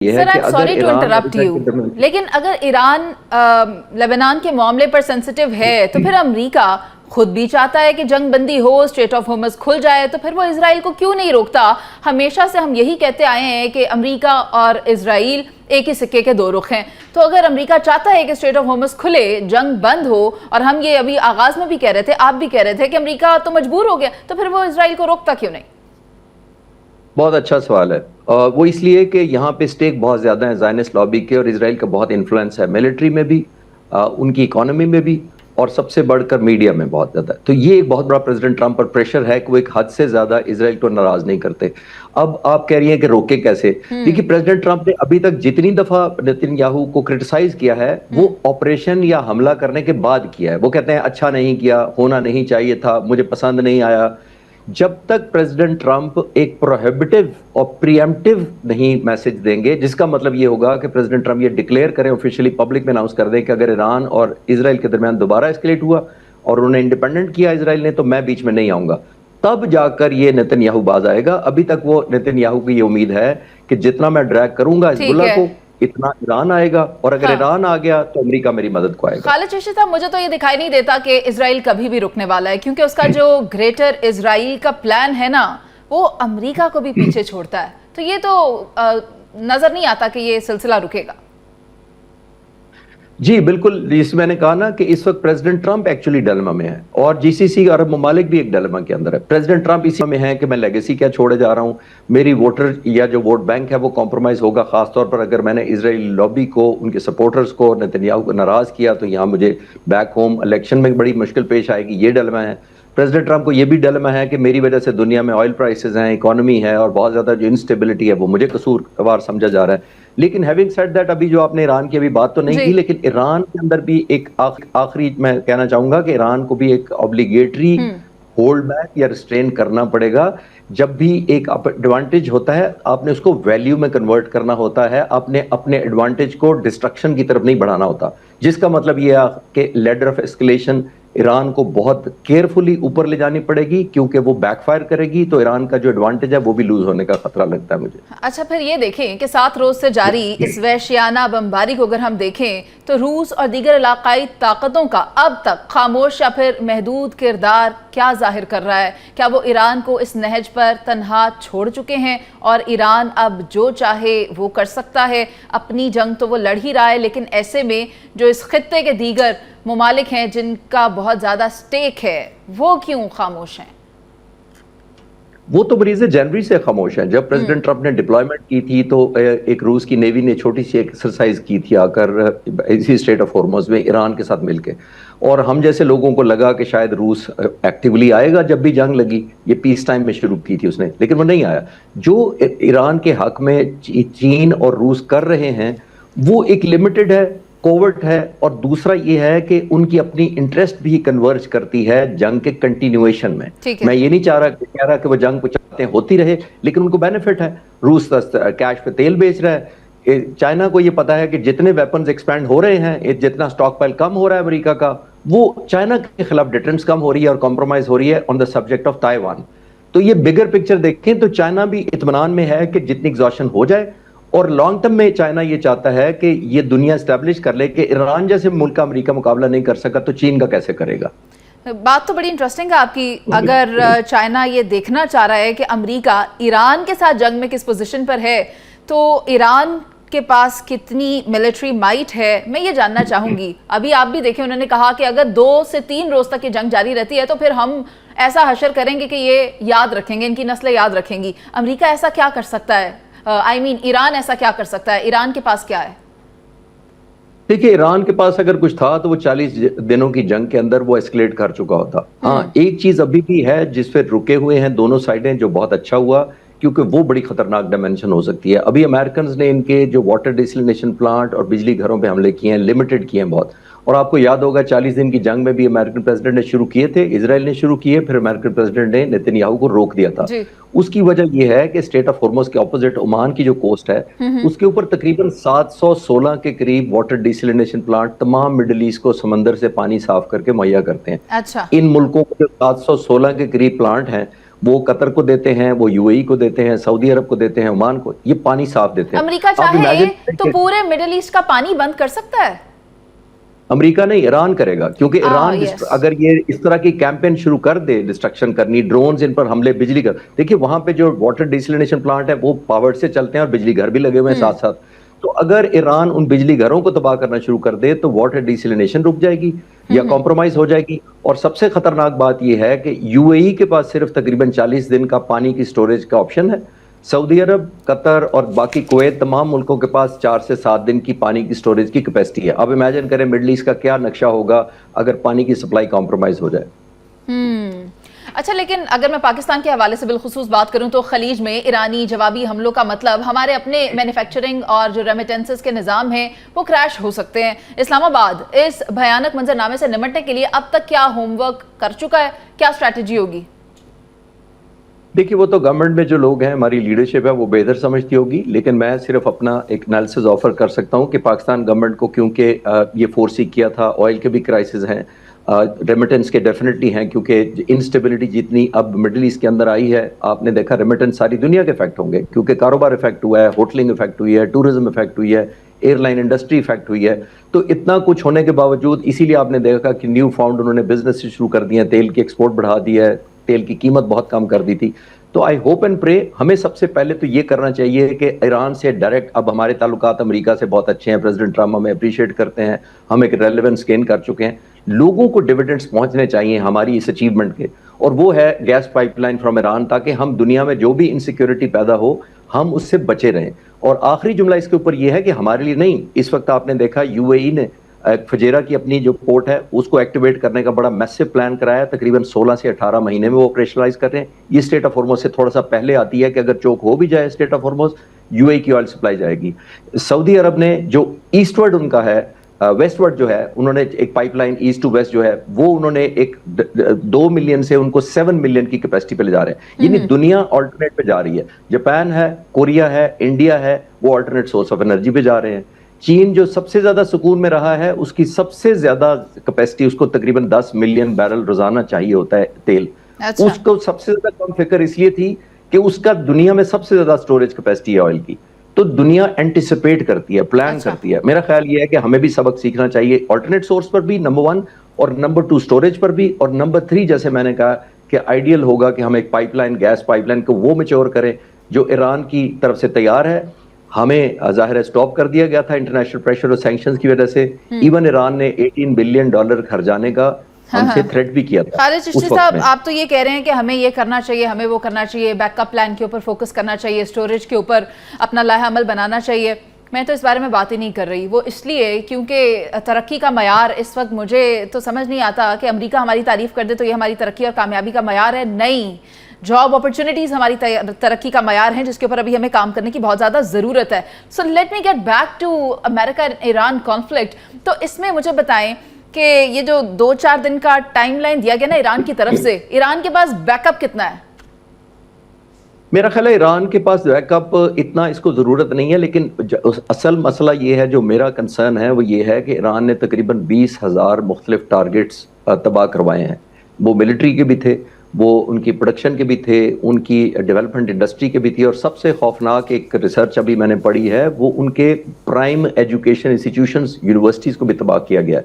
یہ ہے کہ سوری ٹو انٹرپٹ یو، لیکن اگر ایران لبنان کے معاملے پر سینسٹیو ہے تو پھر امریکہ خود بھی چاہتا ہے کہ جنگ بندی ہو، اسٹریٹ آف ہارمز کھل جائے، تو پھر وہ اسرائیل کو کیوں نہیں روکتا؟ ہمیشہ سے ہم یہی کہتے آئے ہیں کہ امریکہ اور اسرائیل ایک ہی سکے کے دو رخ ہیں، تو اگر امریکہ چاہتا ہے کہ اسٹریٹ آف ہارمز کھلے، جنگ بند ہو، اور ہم یہ ابھی آغاز میں بھی کہہ رہے تھے، آپ بھی کہہ رہے تھے کہ امریکہ تو مجبور ہو گیا، تو پھر وہ اسرائیل کو روکتا کیوں نہیں؟ بہت اچھا سوال ہے، وہ اس لیے کہ یہاں پہ سٹیک بہت زیادہ ہیں زائنسٹ لابی کے، اور اسرائیل کا بہت انفلوئنس ہے ملٹری میں بھی، ان کی اکانومی میں بھی، اور سب سے بڑھ کر میڈیا میں بہت زیادہ ہے۔ تو یہ ایک بہت بڑا پریزیڈنٹ ٹرمپ پر پریشر ہے کہ وہ ایک حد سے زیادہ اسرائیل کو ناراض نہیں کرتے۔ اب آپ کہہ رہی ہیں کہ روکے کیسے؟ دیکھیے پریزیڈنٹ ٹرمپ نے ابھی تک جتنی دفعہ نتن یاہو کو کرٹیسائز کیا ہے وہ آپریشن یا حملہ کرنے کے بعد کیا ہے۔ وہ کہتے ہیں اچھا نہیں کیا، ہونا نہیں چاہیے تھا، مجھے پسند نہیں آیا۔ جب تک پریزیڈنٹ ٹرمپ ایک پروہیبٹیو اور پریمپٹیو نہیں میسج دیں گے، جس کا مطلب یہ ہوگا کہ پریزیڈنٹ ٹرمپ یہ ڈکلیئر کریں، آفیشیلی پبلک میں اناؤنس کر دیں کہ اگر ایران اور اسرائیل کے درمیان دوبارہ اسکلیٹ ہوا اور انہوں نے انڈیپینڈنٹ کیا اسرائیل نے، تو میں بیچ میں نہیں آؤں گا، تب جا کر یہ نتن یاہو باز آئے گا۔ ابھی تک وہ نتن یاہو کی یہ امید ہے کہ جتنا میں ڈریگ کروں گا حزب اللہ کو، اتنا ایران آئے گا، اور اگر ایران آ گیا تو امریکہ میری مدد کو آئے گا۔ خالد چشتی صاحب، مجھے تو یہ دکھائی نہیں دیتا کہ اسرائیل کبھی بھی رکنے والا ہے، کیونکہ اس کا جو گریٹر اسرائیل کا پلان ہے نا، وہ امریکہ کو بھی پیچھے چھوڑتا ہے، تو یہ تو نظر نہیں آتا کہ یہ سلسلہ رکے گا۔ جی بالکل، جس میں نے کہا نا کہ اس وقت پریزیڈنٹ ٹرمپ ایکچولی ڈیلما میں ہے، اور جی سی سی عرب ممالک بھی ایک ڈیلما کے اندر ہے۔ پریزیڈنٹ ٹرمپ اسی میں ہے کہ میں لیگیسی کیا چھوڑے جا رہا ہوں، میری ووٹر یا جو ووٹ بینک ہے وہ کمپرومائز ہوگا، خاص طور پر اگر میں نے اسرائیلی لابی کو، ان کے سپورٹرز کو، نتن یاہو کو ناراض کیا تو یہاں مجھے بیک ہوم الیکشن میں بڑی مشکل پیش آئے گی، یہ ڈیلما ہے۔ پریزیڈنٹ ٹرمپ کو یہ بھی ڈیلما ہے کہ میری وجہ سے دنیا میں آئل پرائسز ہیں، اکانومی ہے، اور بہت زیادہ جو انسٹیبلٹی ہے وہ مجھے قصوروار سمجھا جا رہا ہے۔ لیکن ہیونگ سیڈ دیٹ، ابھی جو آپ نے ایران کی ابھی بات تو نہیں کی، لیکن ایران کے اندر بھی ایک آخری میں کہنا چاہوں گا کہ ایران کو بھی ایک اوبلیگیٹری ہولڈ بیک یا ریسٹرین کرنا پڑے گا۔ جب بھی ایک ایڈوانٹیج ہوتا ہے، آپ نے اس کو ویلیو میں کنورٹ کرنا ہوتا ہے، آپ نے اپنے ایڈوانٹیج کو ڈسٹرکشن کی طرف نہیں بڑھانا ہوتا، جس کا مطلب یہ ہے کہ لیڈر آف اسکلیشن ایران کو بہت کیئرفلی اوپر لے جانی پڑے گی، کیونکہ وہ بیک فائر کرے گی تو ایران کا جو ایڈوانٹیج ہے وہ بھی لوز ہونے کا خطرہ لگتا ہے مجھے۔ اچھا، پھر یہ دیکھیں کہ 7 روز سے جاری اس وحشیانہ بمباری کو اگر ہم دیکھیں تو روس اور دیگر علاقائی طاقتوں کا اب تک خاموش یا پھر محدود کردار کیا ظاہر کر رہا ہے؟ کیا وہ ایران کو اس نہج پر تنہا چھوڑ چکے ہیں اور ایران اب جو چاہے وہ کر سکتا ہے؟ اپنی جنگ تو وہ لڑ ہی رہا ہے، لیکن ایسے میں جو اس خطے کے دیگر ممالک ہیں جن کا بہت زیادہ سٹیک ہے، وہ کیوں خاموش ہیں؟ وہ تو مریض جنوری سے خاموش ہیں۔ جب پریزیڈنٹ ٹرمپ نے ڈپلائمنٹ کی تھی تو ایک روس کی نیوی نے چھوٹی سی ایک ایکسرسائز کی تھی آ کر اسی اسٹریٹ آف ہارمز میں ایران کے ساتھ مل کے، اور ہم جیسے لوگوں کو لگا کہ شاید روس ایکٹیولی آئے گا۔ جب بھی جنگ لگی، یہ پیس ٹائم میں شروع کی تھی اس نے، لیکن وہ نہیں آیا۔ جو ایران کے حق میں چین اور روس کر رہے ہیں وہ ایک لمیٹڈ ہے، کوورٹ ہے، اور دوسرا یہ ہے کہ ان کی اپنی انٹرسٹ بھی کنورج کرتی ہے جنگ کے کنٹینیویشن میں۔ میں یہ نہیں کہہ رہا کہ وہ جنگ کو چاہتے ہیں ہوتی رہے، لیکن ان کو بینیفٹ ہے۔ روس کیش پہ تیل بیچ رہا ہے، چائنا کو یہ پتا ہے کہ جتنے ویپنز ایکسپینڈ ہو رہے ہیں، جتنا سٹاک پائل کم ہو رہا ہے امریکہ کا، وہ چائنا کے خلاف ڈیٹرنس کم ہو رہی ہے اور کمپرومائز ہو رہی ہے آن دا سبجیکٹ آف تائیوان۔ تو یہ بگر پکچر دیکھیں تو چائنا بھی اطمینان میں ہے کہ جتنی ایگزاشن ہو جائے، اور لانگ ٹرم میں چائنا یہ چاہتا ہے کہ یہ دنیا اسٹیبلش کر لے کہ ایران جیسے ملک کا امریکہ مقابلہ نہیں کر سکا تو چین کا کیسے کرے گا۔ بات تو بڑی انٹرسٹنگ ہے آپ کی۔ اگر چائنا یہ دیکھنا چاہ رہا ہے کہ امریکہ ایران کے ساتھ جنگ میں کس پوزیشن پر ہے، تو ایران کے پاس کتنی ملٹری مائٹ ہے، میں یہ جاننا چاہوں گی۔ ابھی آپ بھی دیکھیں، انہوں نے کہا کہ اگر 2 سے 3 روز تک یہ جنگ جاری رہتی ہے تو پھر ہم ایسا حشر کریں گے کہ یہ یاد رکھیں گے، ان کی نسلیں یاد رکھیں گی۔ امریکہ ایسا کیا کر سکتا ہے؟ ایران ایسا کیا کر سکتا ہے؟ ایران کے پاس کیا ہے؟ دیکھیں، ایران کے پاس اگر کچھ تھا تو وہ 40 دنوں کی جنگ کے اندر وہ ایسکلیٹ کر چکا ہوتا۔ ہاں، ایک چیز ابھی بھی ہے جس پہ رکے ہوئے ہیں دونوں سائڈیں، جو بہت اچھا ہوا، کیونکہ وہ بڑی خطرناک ڈائمنشن ہو سکتی ہے۔ ابھی امریکنز نے ان کے جو واٹر ڈیسلینیشن پلانٹ اور بجلی گھروں پہ حملے کیے ہیں، لمیٹڈ کیے ہیں بہت، اور آپ کو یاد ہوگا 40 دن کی جنگ میں بھی امریکن پریزیڈنٹ نے شروع کیے تھے، اسرائیل نے شروع کیے، پھر امریکن پریزیڈنٹ نے نتن یاہو کو روک دیا تھا۔ اس کی وجہ یہ ہے کہ اسٹریٹ آف ہارمز کے اپوزٹ عمان کی جو کوسٹ ہے، اس کے اوپر تقریباً 716 کے قریب واٹر ڈیسلینیشن پلانٹ تمام مڈل ایسٹ کو سمندر سے پانی صاف کر کے مہیا کرتے ہیں۔ ان ملکوں کو جو 716 کے قریب پلانٹ ہیں، وہ قطر کو دیتے ہیں, وہ UAE کو دیتے ہیں, سعودی عرب کو دیتے ہیں, عمان کو, یہ پانی صاف دیتے ہیں. امریکہ چاہے تو پورے مڈل ایسٹ کا پانی بند کر سکتا ہے. امریکہ نہیں, ایران کرے گا, کیونکہ ایران اگر یہ اس طرح کی کیمپین شروع کر دے ڈسٹرکشن کرنی, ڈرونز ان پر حملے, بجلی کا دیکھیے وہاں پہ جو واٹر ڈیسلینیشن پلانٹ ہے وہ پاور سے چلتے ہیں اور بجلی گھر بھی لگے ہوئے ہیں ساتھ ساتھ. تو اگر ایران ان بجلی گھروں کو تباہ کرنا شروع کر دے تو واٹر ڈیسلینیشن رک جائے گی یا کمپرومائز ہو جائے گی. اور سب سے خطرناک بات یہ ہے کہ UAE کے پاس صرف تقریباً 40 دن کا پانی کی سٹوریج کا آپشن ہے. سعودی عرب, قطر اور باقی کویت, تمام ملکوں کے پاس 4 سے 7 دن کی پانی کی سٹوریج کی کیپیسٹی ہے. اب امیجن کریں مڈل ایسٹ کا کیا نقشہ ہوگا اگر پانی کی سپلائی کمپرومائز ہو جائے. اچھا, لیکن اگر میں پاکستان کے حوالے سے بالخصوص بات کروں تو خلیج میں ایرانی جوابی حملوں کا مطلب ہمارے اپنے مینوفیکچرنگ اور جو ریمیٹنسز کے نظام ہیں وہ کریش ہو سکتے ہیں. اسلام آباد اس بھیانک منظرنامے سے نمٹنے کے لیے اب تک کیا ہوم ورک کر چکا ہے, کیا اسٹریٹجی ہوگی؟ دیکھیے وہ تو گورنمنٹ میں جو لوگ ہیں, ہماری لیڈرشپ ہے, وہ بہتر سمجھتی ہوگی, لیکن میں صرف اپنا ایک انالیسز آفر کر سکتا ہوں کہ پاکستان گورنمنٹ کو کیونکہ یہ فورسی کیا تھا, آئل کے بھی کرائسز ہیں, ریمیٹنس کے ڈیفینیٹلی ہیں, کیونکہ انسٹیبلٹی جتنی اب مڈل ایسٹ کے اندر آئی ہے, آپ نے دیکھا ریمیٹنس ساری دنیا کے افیکٹ ہوں گے, کیونکہ کاروبار افیکٹ ہوا ہے, ہوٹلنگ افیکٹ ہوئی ہے, ٹورزم افیکٹ ہوئی ہے, ایئر لائن انڈسٹری افیکٹ ہوئی ہے. تو اتنا کچھ ہونے کے باوجود اسی لیے آپ نے دیکھا کہ نیو فاؤنڈ انہوں نے بزنس شروع کر دیے ہیں, تیل کی ایکسپورٹ بڑھا دی ہے, تیل کی قیمت بہت کم کر دی تھی. تو آئی ہوپ اینڈ پرے, ہمیں سب سے پہلے تو یہ کرنا چاہیے کہ ایران سے ڈائریکٹ, اب ہمارے تعلقات امریکہ سے بہت اچھے ہیں, پریزیڈنٹ ٹرمپ ہمیں اپریشیٹ کرتے ہیں, ہم ایک ریلیونس گین کر چکے ہیں, لوگوں کو ڈیویڈنڈز پہنچنے چاہیے ہماری اس اچیومنٹ کے, اور وہ ہے gas pipeline from Iran, تاکہ ہم دنیا میں جو بھی انسیکیورٹی پیدا ہو ہم اس سے بچے رہیں. اور آخری جملہ اس کے اوپر یہ ہے کہ ہمارے لیے نہیں, اس وقت آپ نے دیکھا UAE نے فجیرہ کی اپنی جو پورٹ ہے اس کو ایکٹیویٹ کرنے کا بڑا میسو پلان کرایا, تقریباً 16 سے 18 مہینے میں وہ آپریشنلائز کر رہے ہیں. یہ اسٹریٹ آف ہارمز سے تھوڑا سا پہلے آتی ہے کہ اگر چوک ہو بھی جائے اسٹریٹ آف ہارمز, UAE کی آئل سپلائی جائے گی. سعودی عرب نے جو ایسٹ ورڈ ان کا ہے, ویسٹ ورڈ جو ہے, انہوں نے ایک pipeline east to west جو ہے وہ انہوں نے ایک 2 ملین سے ان کو 7 ملین کی کیپیسٹی پہ لے جا رہے ہیں. یعنی دنیا آلٹرنیٹ پہ جا رہی ہے, جاپان ہے, کوریا ہے, انڈیا ہے, وہ آلٹرنیٹ سورس آف انرجی پہ جا رہے ہیں. چین جو سب سے زیادہ سکون میں رہا ہے, اس کی سب سے زیادہ کیپیسٹی, اس کو تقریباً 10 ملین بیرل روزانہ چاہیے ہوتا ہے تیل. اس کو سب سے زیادہ کم فکر اس لیے تھی کہ اس کا دنیا میں سب سے زیادہ سٹوریج کیپیسٹی ہے آئل کی. تو دنیا اینٹیسپیٹ کرتی ہے, پلان کرتی ہے. میرا خیال یہ ہے کہ ہمیں بھی سبق سیکھنا چاہیے آلٹرنیٹ سورس پر بھی, نمبر 1, اور نمبر 2 سٹوریج پر بھی, اور نمبر 3 جیسے میں نے کہا کہ آئیڈیل ہوگا کہ ہم ایک pipeline, gas pipeline کو وہ میچور کریں جو ایران کی طرف سے تیار ہے. ہمیں ظاہر ہے سٹاپ کر دیا گیا تھا انٹرنیشنل پریشر اور سینکشنز کی وجہ سے. ایون ایران نے $18 بلین خرچانے کا ہم سے تھریٹ بھی کیا تھا. خالد چشتی صاحب, آپ تو یہ کہہ رہے ہیں کہ ہمیں یہ کرنا چاہیے, ہمیں وہ کرنا چاہیے, بیک اپ پلان کے اوپر فوکس کرنا چاہیے, اسٹوریج کے اوپر اپنا لائحہ عمل بنانا چاہیے. میں تو اس بارے میں بات ہی نہیں کر رہی, وہ اس لیے کیونکہ ترقی کا معیار اس وقت مجھے تو سمجھ نہیں آتا کہ امریکہ ہماری تعریف کر دے تو یہ ہماری ترقی اور کامیابی کا معیار ہے. نہیں, جاب اپرچونٹیز ہماری ترقی کا معیار ہیں, جس کے اوپر ابھی ہمیں کام کرنے کی بہت زیادہ ضرورت ہے. So let me get back to America and Iran conflict. تو اس میں مجھے بتائیں کہ یہ جو 2-4 دن کا ٹائم لائن دیا گیا نا ایران کی طرف سے, ایران کے پاس بیک اپ کتنا ہے؟ میرا خیال ہے ایران کے پاس بیک اپ اتنا اس کو ضرورت نہیں ہے, لیکن اصل مسئلہ یہ ہے, جو میرا کنسرن ہے وہ یہ ہے کہ ایران نے تقریباً 20,000 مختلف ٹارگٹس تباہ کروائے ہیں. وہ ملٹری کے بھی تھے, وہ ان کی پروڈکشن کے بھی تھے, ان کی ڈیولپمنٹ انڈسٹری کے بھی تھی, اور سب سے خوفناک ایک ریسرچ ابھی میں نے پڑھی ہے, وہ ان کے پرائم ایجوکیشن انسٹیٹیوشنز, یونیورسٹیز کو بھی تباہ کیا گیا ہے.